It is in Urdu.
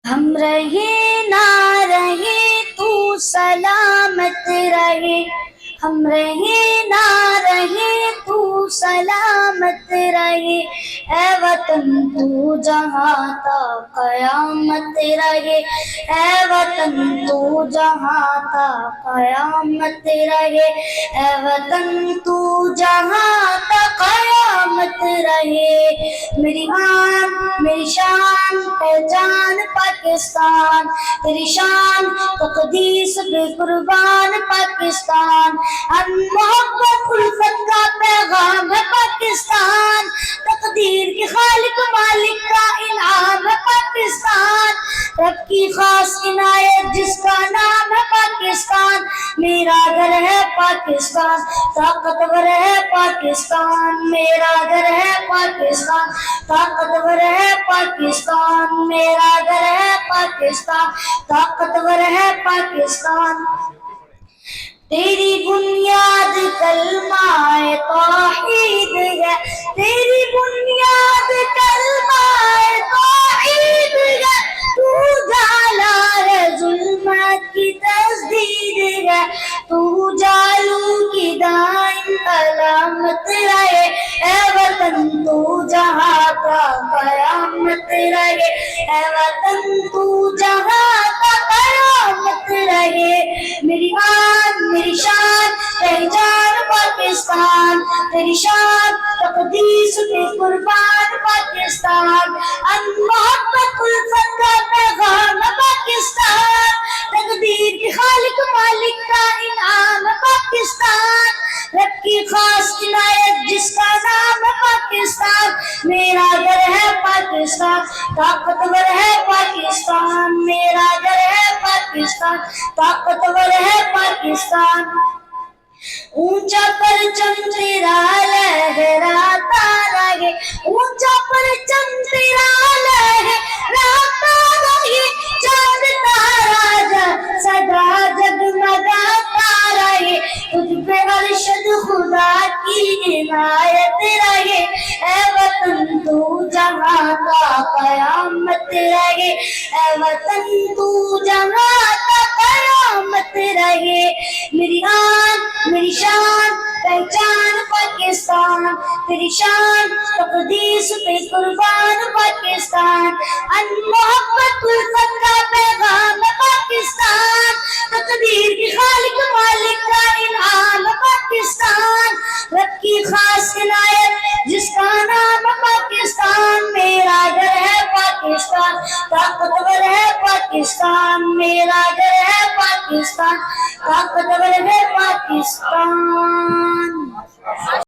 ہم رہے نہ رہے تو سلامت رہے، ہم رہے نہ رہے تو سلامت رہے، اے وطن تو جہاں تا قیامت رہے، اے وطن تو جہاں تا قیامت رہے، اے وطن تو جہاں تا قیامت رہے۔ میری آن میری شان پہچان پاکستان، تیری شان تقدیس بے قربان پاکستان، ہم محبت الفت کا پیغام ہے پاکستان، تقدیر کے خالق مالک کا انعام ہے پاکستان، رب کی خاص عنایت جس کا نام ہے پاکستان، میرا گھر ہے پاکستان، طاقتور ہے پاکستان، میرا گھر ہے پاکستان، طاقتور ہے پاکستان، میرا گھر ہے پاکستان، طاقتور ہے پاکستان۔ تیری بنیاد کلمہ توحید ہے، تیری بنیاد کلمہ توحید ہے، تو جالا ہے ظلمت کی تسدید ہے، تو جالوں کی دائم علامت رہے، اے وطن تو جہاں کا قیامت رہے، اے وطن تو جہاں کا قیامت رہے۔ میری آن میری شان پہچان پاکستان، تیری شان تقدیس پہ قربان پاکستان، ہم محبت الفت کا پیغام پاکستان، تقدیر کے خالق مالک کا انعام پاکستان، رب کی خاص عنایت جس کا نام ہے پاکستان، میرا گھر ہے پاکستان، طاقتور ہے پاکستان، میرا گھر ہے پاکستان، طاقتور ہے پاکستان۔ اونچا پرچم تیرا لہراتا رہے، اونچا پرچم تیرا لہراتا رہے، چاند تارا سدا جگمگاتا رہے، تجھ پہ ارشد خدا کی عنایت رہے، اے وطن تو جہاں کا قیامت رہے، اے وطن تو جہاں کا قیامت رہے۔ میری آن میری شان پہچان پاکستان، تیری شان تقدیس پہ قربان پاکستان، ان محبت الفت کا پیغام پاکستان، تقدیر کی خالق مالک کا انعام پاکستان، رب کی خاص عنایت جس کا نام پاکستان، میرا گھر ہے پاکستان، طاقتور ہے پاکستان، میرا گھر ہے پاکستان، طاقتور ہے پاکستان۔